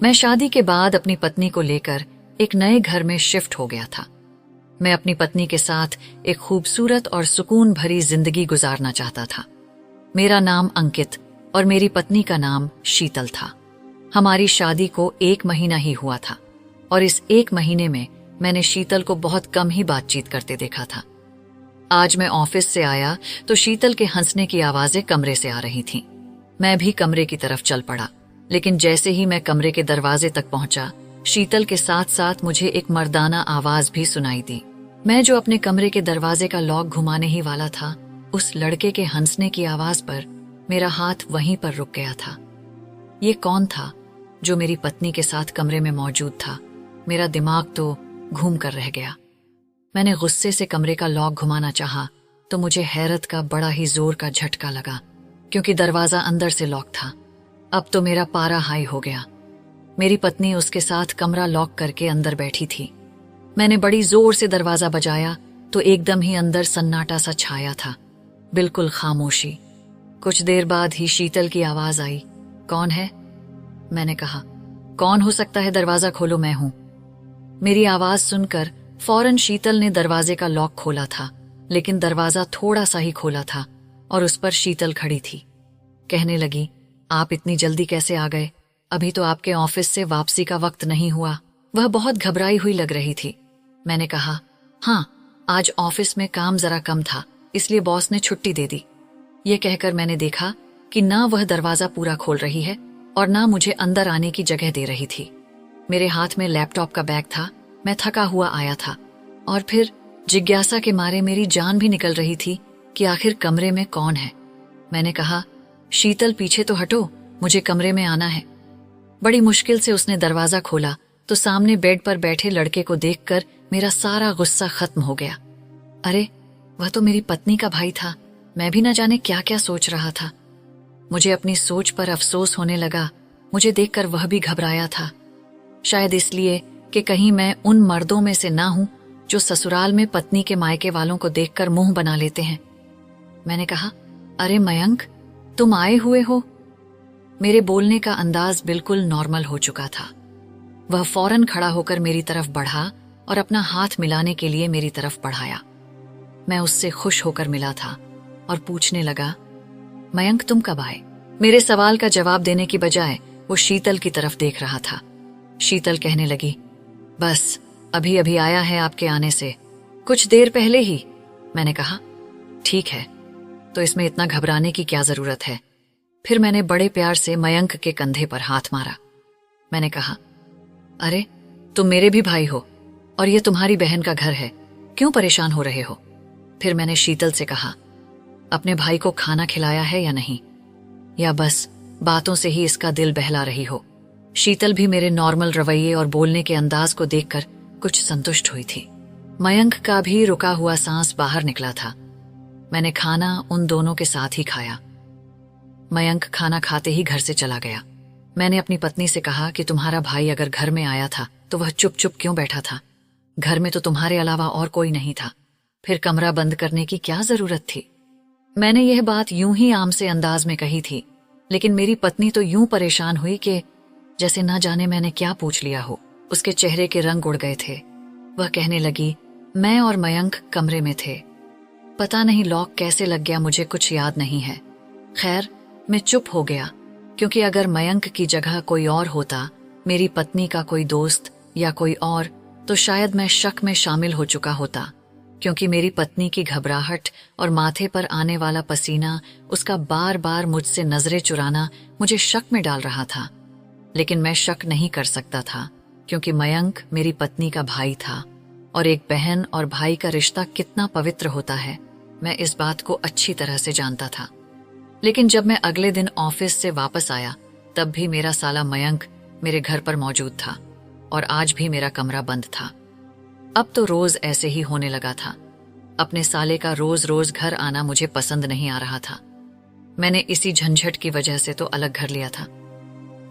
मैं शादी के बाद अपनी पत्नी को लेकर एक नए घर में शिफ्ट हो गया था। मैं अपनी पत्नी के साथ एक खूबसूरत और सुकून भरी जिंदगी गुजारना चाहता था। मेरा नाम अंकित और मेरी पत्नी का नाम शीतल था। हमारी शादी को 1 महीना ही हुआ था और इस 1 महीने में मैंने शीतल को बहुत कम ही बातचीत करते देखा था। आज मैं ऑफिस से आया तो शीतल के हंसने की आवाजें कमरे से आ रही थीं। मैं भी कमरे की तरफ चल पड़ा, लेकिन जैसे ही मैं कमरे के दरवाजे तक पहुंचा, शीतल के साथ साथ मुझे एक मर्दाना आवाज भी सुनाई दी। मैं जो अपने कमरे के दरवाजे का लॉक घुमाने ही वाला था, उस लड़के के हंसने की आवाज पर मेरा हाथ वहीं पर रुक गया था। ये कौन था जो मेरी पत्नी के साथ कमरे में मौजूद था? मेरा दिमाग तो घूम कर रह गया। मैंने गुस्से से कमरे का लॉक घुमाना चाहा तो मुझे हैरत का बड़ा ही जोर का झटका लगा, क्योंकि दरवाजा अंदर से लॉक था। अब तो मेरा पारा हाई हो गया। मेरी पत्नी उसके साथ कमरा लॉक करके अंदर बैठी थी। मैंने बड़ी जोर से दरवाजा बजाया तो एकदम ही अंदर सन्नाटा सा छाया था, बिल्कुल खामोशी। कुछ देर बाद ही शीतल की आवाज आई, कौन है? मैंने कहा, कौन हो सकता है, दरवाजा खोलो, मैं हूं। मेरी आवाज सुनकर फौरन शीतल ने दरवाजे का लॉक खोला था, लेकिन दरवाजा थोड़ा सा ही खोला था और उस पर शीतल खड़ी थी। कहने लगी, आप इतनी जल्दी कैसे आ गए? अभी तो आपके ऑफिस से वापसी का वक्त नहीं हुआ। वह बहुत घबराई हुई लग रही थी। मैंने कहा, हाँ, आज ऑफिस में काम जरा कम था, इसलिए बॉस ने छुट्टी दे दी। ये कहकर मैंने देखा कि ना वह दरवाजा पूरा खोल रही है और ना मुझे अंदर आने की जगह दे रही थी। मेरे हाथ में लैपटॉप का बैग था। मैं थका हुआ आया था और फिर जिज्ञासा के मारे मेरी जान भी निकल रही थी कि आखिर कमरे में कौन है। मैंने कहा, शीतल पीछे तो हटो, मुझे कमरे में आना है। बड़ी मुश्किल से उसने दरवाजा खोला तो सामने बेड पर बैठे लड़के को देखकर मेरा सारा गुस्सा खत्म हो गया। अरे, वह तो मेरी पत्नी का भाई था। मैं भी न जाने क्या क्या सोच रहा था। मुझे अपनी सोच पर अफसोस होने लगा। मुझे देखकर वह भी घबराया था, शायद इसलिए कि कहीं मैं उन मर्दों में से ना हूं जो ससुराल में पत्नी के मायके वालों को देखकर मुंह बना लेते हैं। मैंने कहा, अरे मयंक, तुम आए हुए हो? मेरे बोलने का अंदाज बिल्कुल नॉर्मल हो चुका था। वह फौरन खड़ा होकर मेरी तरफ बढ़ा और अपना हाथ मिलाने के लिए मेरी तरफ बढ़ाया। मैं उससे खुश होकर मिला था और पूछने लगा, मयंक, तुम कब आए? मेरे सवाल का जवाब देने की बजाय वो शीतल की तरफ देख रहा था। शीतल कहने लगी, बस अभी अभी आया है, आपके आने से कुछ देर पहले ही। मैंने कहा, ठीक है, तो इसमें इतना घबराने की क्या जरूरत है? फिर मैंने बड़े प्यार से मयंक के कंधे पर हाथ मारा। मैंने कहा, अरे, तुम मेरे भी भाई हो और ये तुम्हारी बहन का घर है, क्यों परेशान हो रहे हो? फिर मैंने शीतल से कहा, अपने भाई को खाना खिलाया है या नहीं, या बस बातों से ही इसका दिल बहला रही हो? शीतल भी मेरे नॉर्मल रवैये और बोलने के अंदाज को देखकर कुछ संतुष्ट हुई थी। मयंक का भी रुका हुआ सांस बाहर निकला था। मैंने खाना उन दोनों के साथ ही खाया। मयंक खाना खाते ही घर से चला गया। मैंने अपनी पत्नी से कहा कि तुम्हारा भाई अगर घर में आया था तो वह चुप चुप क्यों बैठा था? घर में तो तुम्हारे अलावा और कोई नहीं था, फिर कमरा बंद करने की क्या जरूरत थी? मैंने यह बात यूं ही आम से अंदाज में कही थी, लेकिन मेरी पत्नी तो यूं परेशान हुई कि जैसे ना जाने मैंने क्या पूछ लिया हो। उसके चेहरे के रंग उड़ गए थे। वह कहने लगी, मैं और मयंक कमरे में थे, पता नहीं लॉक कैसे लग गया, मुझे कुछ याद नहीं है। खैर, मैं चुप हो गया, क्योंकि अगर मयंक की जगह कोई और होता, मेरी पत्नी का कोई दोस्त या कोई और, तो शायद मैं शक में शामिल हो चुका होता, क्योंकि मेरी पत्नी की घबराहट और माथे पर आने वाला पसीना, उसका बार बार मुझसे नजरें चुराना मुझे शक में डाल रहा था। लेकिन मैं शक नहीं कर सकता था, क्योंकि मयंक मेरी पत्नी का भाई था और एक बहन और भाई का रिश्ता कितना पवित्र होता है, मैं इस बात को अच्छी तरह से जानता था। लेकिन जब मैं अगले दिन ऑफिस से वापस आया, तब भी मेरा साला मयंक मेरे घर पर मौजूद था और आज भी मेरा कमरा बंद था। अब तो रोज ऐसे ही होने लगा था। अपने साले का रोज रोज घर आना मुझे पसंद नहीं आ रहा था। मैंने इसी झंझट की वजह से तो अलग घर लिया था।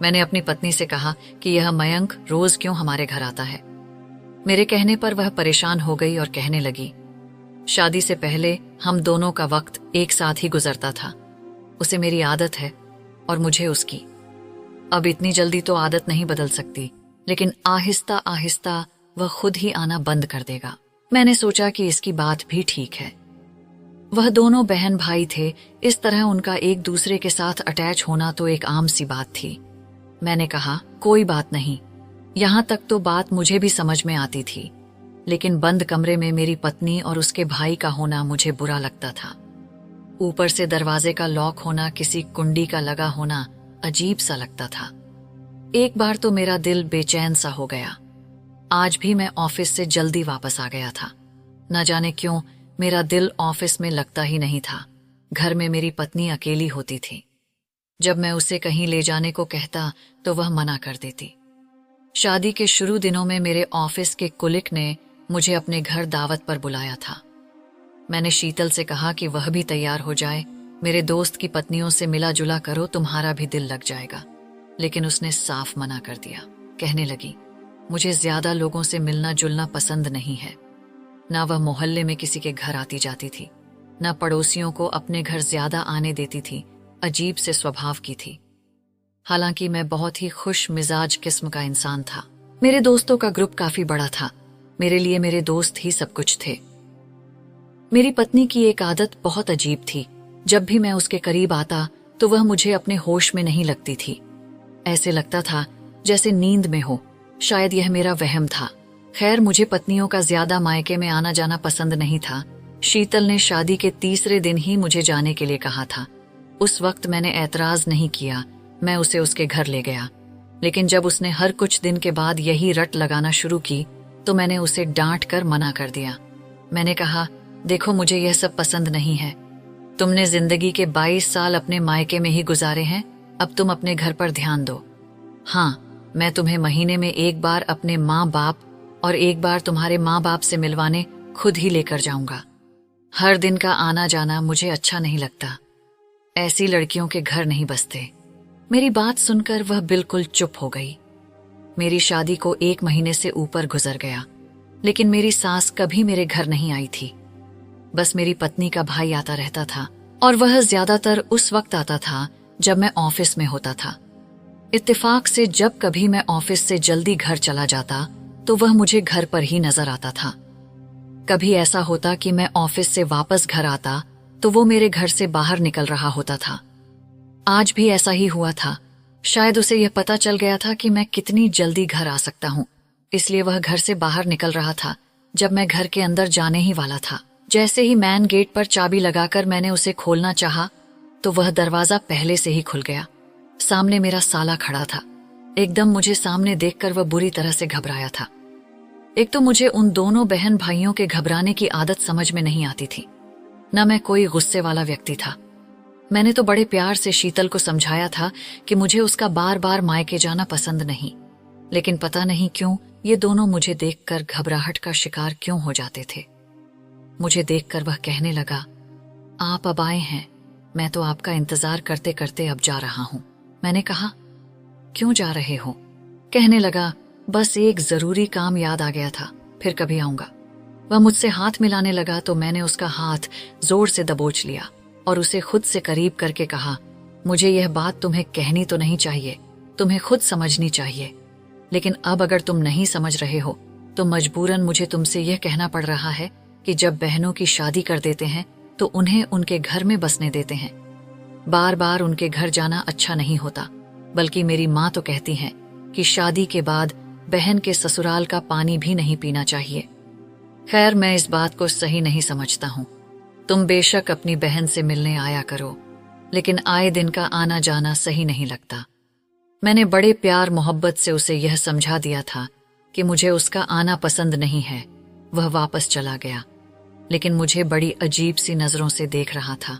मैंने अपनी पत्नी से कहा कि यह मयंक रोज क्यों हमारे घर आता है। मेरे कहने पर वह परेशान हो गई और कहने लगी, शादी से पहले हम दोनों का वक्त एक साथ ही गुजरता था। उसे मेरी आदत है और मुझे उसकी। अब इतनी जल्दी तो आदत नहीं बदल सकती, लेकिन आहिस्ता आहिस्ता वह खुद ही आना बंद कर देगा। मैंने सोचा कि इसकी बात भी ठीक है। वह दोनों बहन भाई थे, इस तरह उनका एक दूसरे के साथ अटैच होना तो एक आम सी बात थी। मैंने कहा, कोई बात नहीं। यहां तक तो बात मुझे भी समझ में आती थी, लेकिन बंद कमरे में मेरी पत्नी और उसके भाई का होना मुझे बुरा लगता था। ऊपर से दरवाजे का लॉक होना, किसी कुंडी का लगा होना अजीब सा लगता था। एक बार तो मेरा दिल बेचैन सा हो गया। आज भी मैं ऑफिस से जल्दी वापस आ गया था। न जाने क्यों मेरा दिल ऑफिस में लगता ही नहीं था। घर में मेरी पत्नी अकेली होती थी। जब मैं उसे कहीं ले जाने को कहता तो वह मना कर देती। शादी के शुरू दिनों में मेरे ऑफिस के कुलिक ने मुझे अपने घर दावत पर बुलाया था। मैंने शीतल से कहा कि वह भी तैयार हो जाए, मेरे दोस्त की पत्नियों से मिला जुला करो, तुम्हारा भी दिल लग जाएगा। लेकिन उसने साफ मना कर दिया। कहने लगी, मुझे ज्यादा लोगों से मिलना जुलना पसंद नहीं है। ना वह मोहल्ले में किसी के घर आती जाती थी, ना पड़ोसियों को अपने घर ज्यादा आने देती थी। अजीब से स्वभाव की थी। हालांकि मैं बहुत ही खुश मिजाज किस्म का इंसान था। मेरे दोस्तों का ग्रुप काफी बड़ा था। मेरे लिए मेरे दोस्त ही सब कुछ थे। मेरी पत्नी की एक आदत बहुत अजीब थी। जब भी मैं उसके करीब आता तो वह मुझे अपने होश में नहीं लगती थी। ऐसे लगता था जैसे नींद में हो। शायद यह मेरा वहम था। खैर, मुझे पत्नियों का ज्यादा मायके में आना जाना पसंद नहीं था। शीतल ने शादी के तीसरे दिन ही मुझे जाने के लिए कहा था। उस वक्त मैंने ऐतराज नहीं किया। मैं उसे उसके घर ले गया। लेकिन जब उसने हर कुछ दिन के बाद यही रट लगाना शुरू की तो मैंने उसे डांट कर मना कर दिया। मैंने कहा, देखो, मुझे यह सब पसंद नहीं है। तुमने जिंदगी के 22 साल अपने मायके में ही गुजारे हैं। अब तुम अपने घर पर ध्यान दो। हाँ, मैं तुम्हें महीने में एक बार अपने माँ बाप और एक बार तुम्हारे माँ बाप से मिलवाने खुद ही लेकर जाऊंगा। हर दिन का आना जाना मुझे अच्छा नहीं लगता। ऐसी लड़कियों के घर नहीं बसते। मेरी बात सुनकर वह बिल्कुल चुप हो गई। मेरी शादी को 1 महीने से ऊपर गुजर गया, लेकिन मेरी सास कभी मेरे घर नहीं आई थी। बस मेरी पत्नी का भाई आता रहता था, और वह ज्यादातर उस वक्त आता था जब मैं ऑफिस में होता था। इत्तेफाक से जब कभी मैं ऑफिस से जल्दी घर चला जाता तो वह मुझे घर पर ही नजर आता था। कभी ऐसा होता कि मैं ऑफिस से वापस घर आता तो वो मेरे घर से बाहर निकल रहा होता था। आज भी ऐसा ही हुआ था। शायद उसे यह पता चल गया था कि मैं कितनी जल्दी घर आ सकता हूँ, इसलिए वह घर से बाहर निकल रहा था जब मैं घर के अंदर जाने ही वाला था। जैसे ही मैन गेट पर चाबी लगाकर मैंने उसे खोलना चाहा तो वह दरवाजा पहले से ही खुल गया। सामने मेरा साला खड़ा था। एकदम मुझे सामने देखकर वह बुरी तरह से घबराया था। एक तो मुझे उन दोनों बहन भाइयों के घबराने की आदत समझ में नहीं आती थी। न मैं कोई गुस्से वाला व्यक्ति था। मैंने तो बड़े प्यार से शीतल को समझाया था कि मुझे उसका बार बार मायके जाना पसंद नहीं, लेकिन पता नहीं क्यों ये दोनों मुझे देखकर घबराहट का शिकार क्यों हो जाते थे। मुझे देखकर वह कहने लगा, आप अब आए हैं, मैं तो आपका इंतजार करते करते अब जा रहा हूं। मैंने कहा, क्यों जा रहे हो? कहने लगा, बस एक जरूरी काम याद आ गया था, फिर कभी आऊंगा। वह मुझसे हाथ मिलाने लगा तो मैंने उसका हाथ जोर से दबोच लिया और उसे खुद से करीब करके कहा, मुझे यह बात तुम्हें कहनी तो नहीं चाहिए, तुम्हें खुद समझनी चाहिए, लेकिन अब अगर तुम नहीं समझ रहे हो तो मजबूरन मुझे तुमसे यह कहना पड़ रहा है कि जब बहनों की शादी कर देते हैं तो उन्हें उनके घर में बसने देते हैं। बार बार उनके घर जाना अच्छा नहीं होता, बल्कि मेरी माँ तो कहती हैं कि शादी के बाद बहन के ससुराल का पानी भी नहीं पीना चाहिए। खैर, मैं इस बात को सही नहीं समझता हूँ। तुम बेशक अपनी बहन से मिलने आया करो, लेकिन आए दिन का आना जाना सही नहीं लगता। मैंने बड़े प्यार मोहब्बत से उसे यह समझा दिया था कि मुझे उसका आना पसंद नहीं है। वह वापस चला गया, लेकिन मुझे बड़ी अजीब सी नजरों से देख रहा था।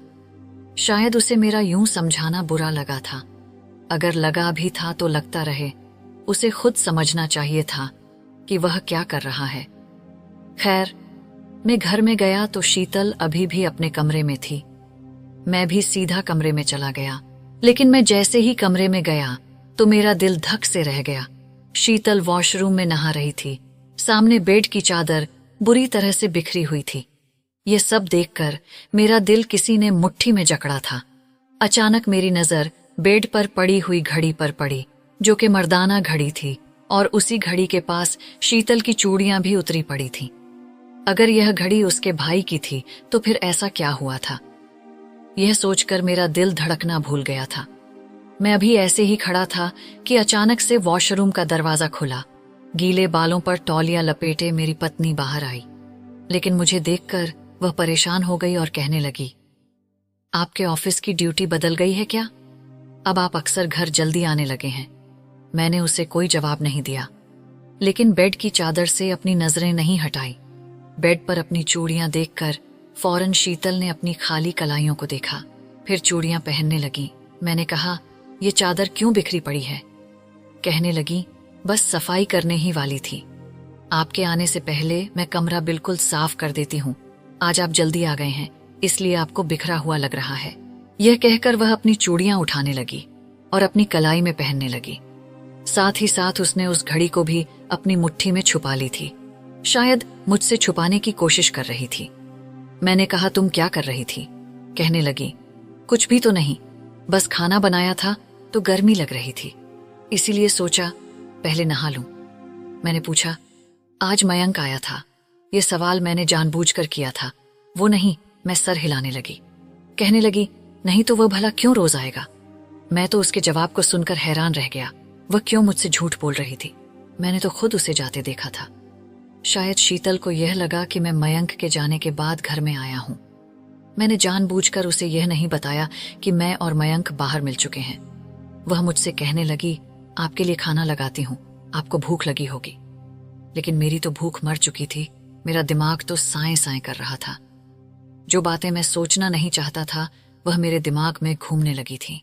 शायद उसे मेरा यूं समझाना बुरा लगा था। अगर लगा भी था तो लगता रहे, उसे खुद समझना चाहिए था कि वह क्या कर रहा है। खैर, मैं घर में गया तो शीतल अभी भी अपने कमरे में थी। मैं भी सीधा कमरे में चला गया, लेकिन मैं जैसे ही कमरे में गया तो मेरा दिल धक से रह गया। शीतल वॉशरूम में नहा रही थी। सामने बेड की चादर बुरी तरह से बिखरी हुई थी। यह सब देखकर मेरा दिल किसी ने मुट्ठी में जकड़ा था। अचानक मेरी नजर बेड पर पड़ी हुई घड़ी पर पड़ी। जो कि मर्दाना घड़ी थी, और उसी घड़ी के पास शीतल की चूड़ियां भी उतरी पड़ी थीं। अगर यह घड़ी उसके भाई की थी तो फिर ऐसा क्या हुआ था? यह सोचकर मेरा दिल धड़कना भूल गया था। मैं अभी ऐसे ही खड़ा था कि अचानक से वॉशरूम का दरवाजा खुला। गीले बालों पर तौलिया लपेटे मेरी पत्नी बाहर आई, लेकिन मुझे देखकर वह परेशान हो गई और कहने लगी, आपके ऑफिस की ड्यूटी बदल गई है क्या? अब आप अक्सर घर जल्दी आने लगे हैं। मैंने उसे कोई जवाब नहीं दिया, लेकिन बेड की चादर से अपनी नजरें नहीं हटाई। बेड पर अपनी चूड़ियां देखकर फौरन शीतल ने अपनी खाली कलाइयों को देखा, फिर चूड़ियां पहनने लगी। मैंने कहा, ये चादर क्यों बिखरी पड़ी है? कहने लगी, बस सफाई करने ही वाली थी। आपके आने से पहले मैं कमरा बिल्कुल साफ कर देती हूँ। आज आप जल्दी आ गए हैं, इसलिए आपको बिखरा हुआ लग रहा है। यह कहकर वह अपनी चूड़ियां उठाने लगी और अपनी कलाई में पहनने लगी। साथ ही साथ उसने उस घड़ी को भी अपनी मुट्ठी में छुपा ली थी, शायद मुझसे छुपाने की कोशिश कर रही थी। मैंने कहा, तुम क्या कर रही थी? कहने लगी, कुछ भी तो नहीं, बस खाना बनाया था तो गर्मी लग रही थी, इसीलिए सोचा पहले नहा लूं। मैंने पूछा, आज मयंक आया था? ये सवाल मैंने जानबूझकर किया था। वो नहीं, मैं सर हिलाने लगी। कहने लगी, नहीं तो वह भला क्यों रोज आएगा? मैं तो उसके जवाब को सुनकर हैरान रह गया। वह क्यों मुझसे झूठ बोल रही थी? मैंने तो खुद उसे जाते देखा था। शायद शीतल को यह लगा कि मैं मयंक के जाने के बाद घर में आया हूं। मैंने जानबूझकर उसे यह नहीं बताया कि मैं और मयंक बाहर मिल चुके हैं। वह मुझसे कहने लगी, आपके लिए खाना लगाती हूं, आपको भूख लगी होगी। लेकिन मेरी तो भूख मर चुकी थी। मेरा दिमाग तो साएं साएं कर रहा था। जो बातें मैं सोचना नहीं चाहता था वह मेरे दिमाग में घूमने लगी थी।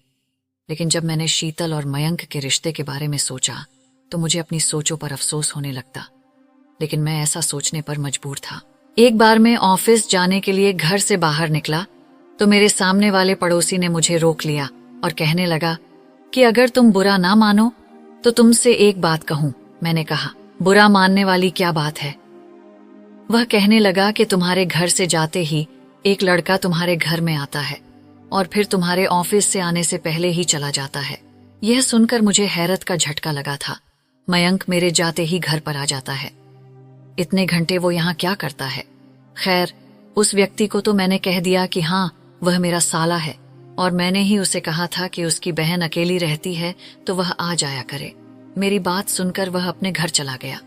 लेकिन जब मैंने शीतल और मयंक के रिश्ते के बारे में सोचा तो मुझे अपनी सोचों पर अफसोस होने लगता, लेकिन मैं ऐसा सोचने पर मजबूर था। एक बार मैं ऑफिस जाने के लिए घर से बाहर निकला तो मेरे सामने वाले पड़ोसी ने मुझे रोक लिया और कहने लगा कि अगर तुम बुरा ना मानो तो तुमसे एक बात कहूं। मैंने कहा, बुरा मानने वाली क्या बात है? वह कहने लगा कि तुम्हारे घर से जाते ही एक लड़का तुम्हारे घर में आता है और फिर तुम्हारे ऑफिस से आने से पहले ही चला जाता है। यह सुनकर मुझे हैरत का झटका लगा था। मयंक मेरे जाते ही घर पर आ जाता है। इतने घंटे वो यहाँ क्या करता है? खैर, उस व्यक्ति को तो मैंने कह दिया कि हाँ, वह मेरा साला है और मैंने ही उसे कहा था कि उसकी बहन अकेली रहती है तो वह आ जाया करे। मेरी बात सुनकर वह अपने घर चला गया।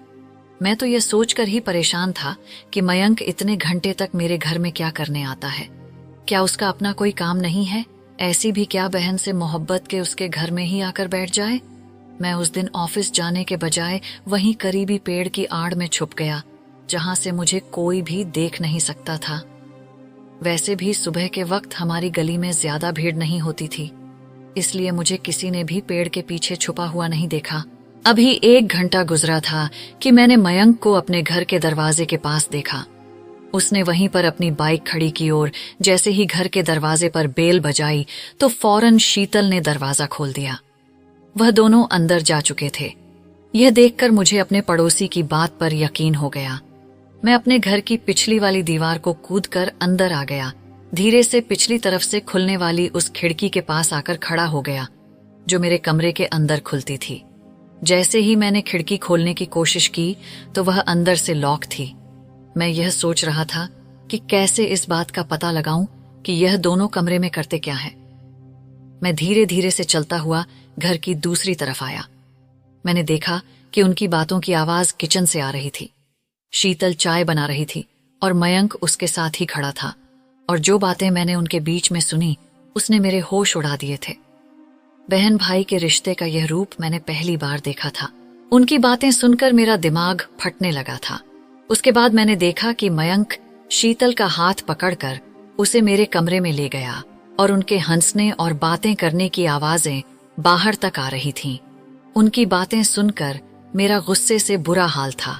मैं तो यह सोचकर ही परेशान था कि मयंक इतने घंटे तक मेरे घर में क्या करने आता है। क्या उसका अपना कोई काम नहीं है? ऐसी भी क्या बहन से मोहब्बत के उसके घर में ही आकर बैठ जाए? मैं उस दिन ऑफिस जाने के बजाय वहीं करीबी पेड़ की आड़ में छुप गया, जहां से मुझे कोई भी देख नहीं सकता था। वैसे भी सुबह के वक्त हमारी गली में ज्यादा भीड़ नहीं होती थी, इसलिए मुझे किसी ने भी पेड़ के पीछे छुपा हुआ नहीं देखा। अभी 1 घंटा गुजरा था कि मैंने मयंक को अपने घर के दरवाजे के पास देखा। उसने वहीं पर अपनी बाइक खड़ी की और जैसे ही घर के दरवाजे पर बेल बजाई तो फौरन शीतल ने दरवाजा खोल दिया। वह दोनों अंदर जा चुके थे। यह देखकर मुझे अपने पड़ोसी की बात पर यकीन हो गया। मैं अपने घर की पिछली वाली दीवार को कूदकर अंदर आ गया। धीरे से पिछली तरफ से खुलने वाली उस खिड़की के पास आकर खड़ा हो गया, जो मेरे कमरे के अंदर खुलती थी। जैसे ही मैंने खिड़की खोलने की कोशिश की तो वह अंदर से लॉक थी। मैं यह सोच रहा था कि कैसे इस बात का पता लगाऊं कि यह दोनों कमरे में करते क्या है। मैं धीरे धीरे से चलता हुआ घर की दूसरी तरफ आया। मैंने देखा कि उनकी बातों की आवाज किचन से आ रही थी। शीतल चाय बना रही थी और मयंक उसके साथ ही खड़ा था, और जो बातें मैंने उनके बीच में सुनी उसने मेरे होश उड़ा दिए थे। बहन भाई के रिश्ते का यह रूप मैंने पहली बार देखा था। उनकी बातें सुनकर मेरा दिमाग फटने लगा था। उसके बाद मैंने देखा कि मयंक शीतल का हाथ पकड़कर उसे मेरे कमरे में ले गया और उनके हंसने और बातें करने की आवाजें बाहर तक आ रही थीं। उनकी बातें सुनकर मेरा गुस्से से बुरा हाल था।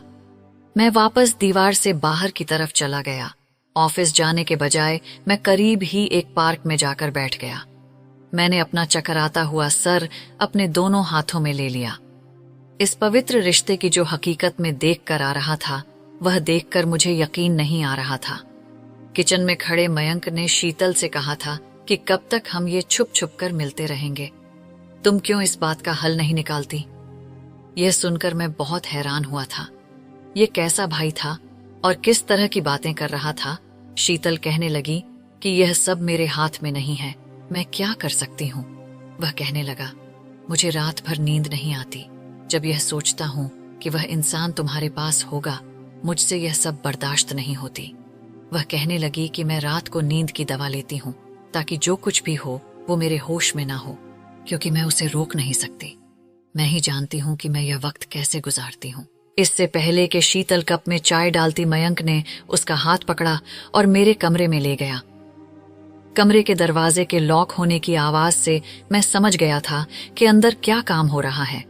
मैं वापस दीवार से बाहर की तरफ चला गया। ऑफिस जाने के बजाय मैं करीब ही एक पार्क में जाकर बैठ गया। मैंने अपना चकराता हुआ सर अपने दोनों हाथों में ले लिया। इस पवित्र रिश्ते की जो हकीकत में देखकर आ रहा था, वह देखकर मुझे यकीन नहीं आ रहा था। किचन में खड़े मयंक ने शीतल से कहा था कि कब तक हम ये छुप छुप कर मिलते रहेंगे। तुम क्यों इस बात का हल नहीं निकालती? यह सुनकर मैं बहुत हैरान हुआ था। ये कैसा भाई था और किस तरह की बातें कर रहा था? शीतल कहने लगी कि यह सब मेरे हाथ में नहीं है, मैं क्या कर सकती हूँ। वह कहने लगा, मुझे रात भर नींद नहीं आती जब यह सोचता हूँ कि वह इंसान तुम्हारे पास होगा। मुझसे यह सब बर्दाश्त नहीं होती। वह कहने लगी कि मैं रात को नींद की दवा लेती हूँ ताकि जो कुछ भी हो वो मेरे होश में ना हो, क्योंकि मैं उसे रोक नहीं सकती। मैं ही जानती हूँ कि मैं यह वक्त कैसे गुजारती हूँ। इससे पहले कि शीतल कप में चाय डालती, मयंक ने उसका हाथ पकड़ा और मेरे कमरे में ले गया। कमरे के दरवाजे के लॉक होने की आवाज से मैं समझ गया था कि अंदर क्या काम हो रहा है,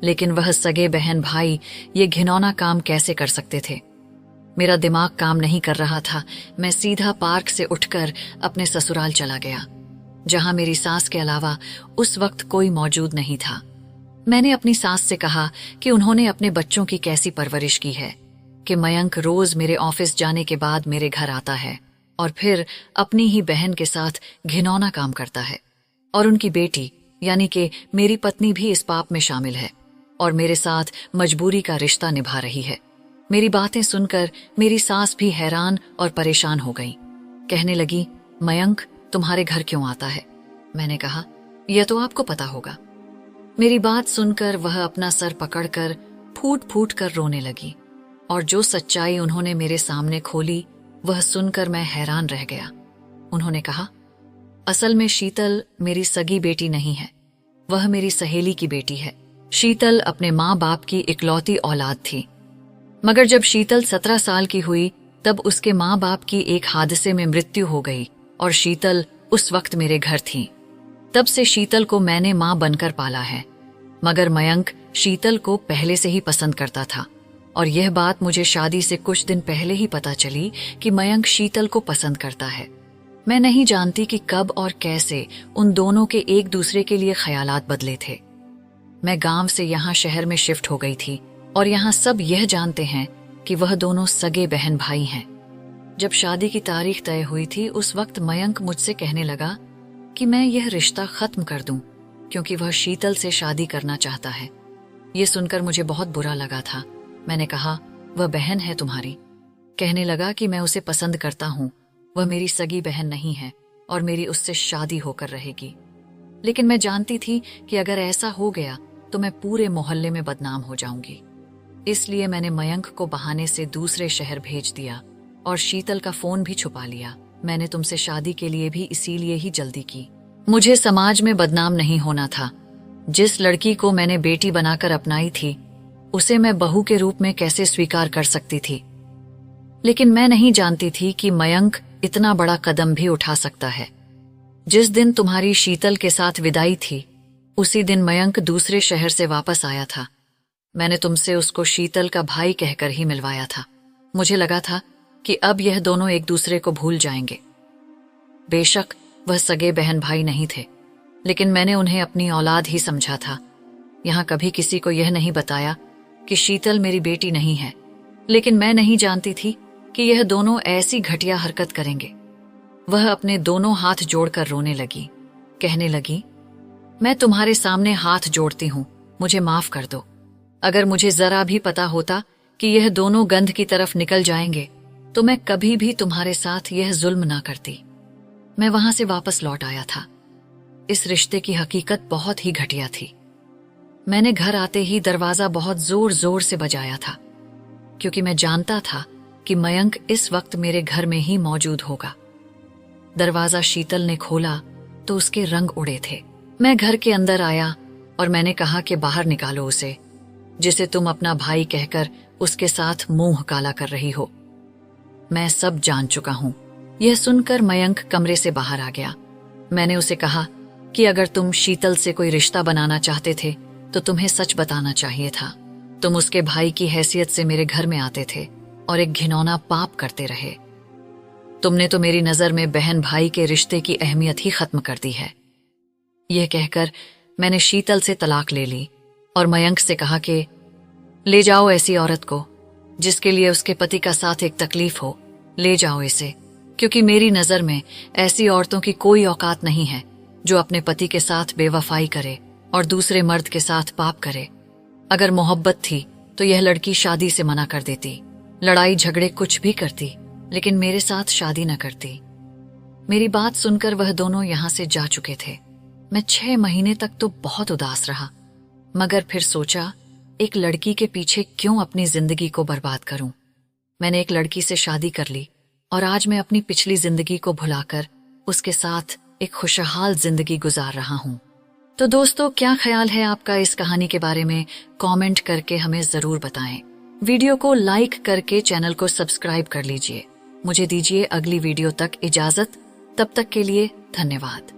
लेकिन वह सगे बहन भाई ये घिनौना काम कैसे कर सकते थे? मेरा दिमाग काम नहीं कर रहा था। मैं सीधा पार्क से उठकर अपने ससुराल चला गया, जहां मेरी सास के अलावा उस वक्त कोई मौजूद नहीं था। मैंने अपनी सास से कहा कि उन्होंने अपने बच्चों की कैसी परवरिश की है, कि मयंक रोज मेरे ऑफिस जाने के बाद मेरे घर आता है और फिर अपनी ही बहन के साथ घिनौना काम करता है, और उनकी बेटी यानी कि मेरी पत्नी भी इस पाप में शामिल है और मेरे साथ मजबूरी का रिश्ता निभा रही है। मेरी बातें सुनकर मेरी सास भी हैरान और परेशान हो गई। कहने लगी, मयंक तुम्हारे घर क्यों आता है? मैंने कहा, यह तो आपको पता होगा। मेरी बात सुनकर वह अपना सर पकड़कर फूट फूट कर रोने लगी, और जो सच्चाई उन्होंने मेरे सामने खोली वह सुनकर मैं हैरान रह गया। उन्होंने कहा, असल में शीतल मेरी सगी बेटी नहीं है, वह मेरी सहेली की बेटी है। शीतल अपने माँ बाप की इकलौती औलाद थी, मगर जब शीतल 17 साल की हुई तब उसके माँ बाप की एक हादसे में मृत्यु हो गई और शीतल उस वक्त मेरे घर थी। तब से शीतल को मैंने माँ बनकर पाला है, मगर मयंक शीतल को पहले से ही पसंद करता था, और यह बात मुझे शादी से कुछ दिन पहले ही पता चली कि मयंक शीतल को पसंद करता है। मैं नहीं जानती कि कब और कैसे उन दोनों के एक दूसरे के लिए ख्यालात बदले थे। मैं गांव से यहाँ शहर में शिफ्ट हो गई थी और यहाँ सब यह जानते हैं कि वह दोनों सगे बहन भाई हैं। जब शादी की तारीख तय हुई थी उस वक्त मयंक मुझसे कहने लगा कि मैं यह रिश्ता खत्म कर दूं क्योंकि वह शीतल से शादी करना चाहता है। ये सुनकर मुझे बहुत बुरा लगा था। मैंने कहा, वह बहन है तुम्हारी। कहने लगा कि मैं उसे पसंद करता हूँ, वह मेरी सगी बहन नहीं है और मेरी उससे शादी होकर रहेगी। लेकिन मैं जानती थी कि अगर ऐसा हो गया तो मैं पूरे मोहल्ले में बदनाम हो जाऊंगी। इसलिए मैंने मयंक को बहाने से दूसरे शहर भेज दिया और शीतल का फोन भी छुपा लिया। मैंने तुमसे शादी के लिए भी इसीलिए ही जल्दी की। मुझे समाज में बदनाम नहीं होना था। जिस लड़की को मैंने बेटी बनाकर अपनाई थी उसे मैं बहू के रूप में कैसे स्वीकार कर सकती थी? लेकिन मैं नहीं जानती थी कि मयंक इतना बड़ा कदम भी उठा सकता है। जिस दिन तुम्हारी शीतल के साथ विदाई थी उसी दिन मयंक दूसरे शहर से वापस आया था। मैंने तुमसे उसको शीतल का भाई कहकर ही मिलवाया था। मुझे लगा था कि अब यह दोनों एक दूसरे को भूल जाएंगे। बेशक वह सगे बहन भाई नहीं थे, लेकिन मैंने उन्हें अपनी औलाद ही समझा था। यहाँ कभी किसी को यह नहीं बताया कि शीतल मेरी बेटी नहीं है, लेकिन मैं नहीं जानती थी कि यह दोनों ऐसी घटिया हरकत करेंगे। वह अपने दोनों हाथ जोड़कर रोने लगी। कहने लगी, मैं तुम्हारे सामने हाथ जोड़ती हूँ, मुझे माफ कर दो। अगर मुझे जरा भी पता होता कि यह दोनों गंध की तरफ निकल जाएंगे तो मैं कभी भी तुम्हारे साथ यह जुल्म ना करती। मैं वहां से वापस लौट आया था। इस रिश्ते की हकीकत बहुत ही घटिया थी। मैंने घर आते ही दरवाजा बहुत जोर जोर से बजाया था, क्योंकि मैं जानता था कि मयंक इस वक्त मेरे घर में ही मौजूद होगा। दरवाजा शीतल ने खोला तो उसके रंग उड़े थे। मैं घर के अंदर आया और मैंने कहा कि बाहर निकालो उसे, जिसे तुम अपना भाई कहकर उसके साथ मुंह काला कर रही हो। मैं सब जान चुका हूं। यह सुनकर मयंक कमरे से बाहर आ गया। मैंने उसे कहा कि अगर तुम शीतल से कोई रिश्ता बनाना चाहते थे तो तुम्हें सच बताना चाहिए था। तुम उसके भाई की हैसियत से मेरे घर में आते थे और एक घिनौना पाप करते रहे। तुमने तो मेरी नजर में बहन भाई के रिश्ते की अहमियत ही खत्म कर दी है। यह कहकर मैंने शीतल से तलाक ले ली और मयंक से कहा कि ले जाओ ऐसी औरत को जिसके लिए उसके पति का साथ एक तकलीफ हो। ले जाओ इसे, क्योंकि मेरी नजर में ऐसी औरतों की कोई औकात नहीं है जो अपने पति के साथ बेवफाई करे और दूसरे मर्द के साथ पाप करे। अगर मोहब्बत थी तो यह लड़की शादी से मना कर देती, लड़ाई झगड़े कुछ भी करती, लेकिन मेरे साथ शादी न करती। मेरी बात सुनकर वह दोनों यहां से जा चुके थे। मैं 6 महीने तक तो बहुत उदास रहा, मगर फिर सोचा एक लड़की के पीछे क्यों अपनी जिंदगी को बर्बाद करूं। मैंने एक लड़की से शादी कर ली और आज मैं अपनी पिछली जिंदगी को भुलाकर उसके साथ एक खुशहाल जिंदगी गुजार रहा हूं। तो दोस्तों, क्या ख्याल है आपका इस कहानी के बारे में? कमेंट करके हमें जरूर बताएं। वीडियो को लाइक करके चैनल को सब्सक्राइब कर लीजिए। मुझे दीजिए अगली वीडियो तक इजाजत। तब तक के लिए धन्यवाद।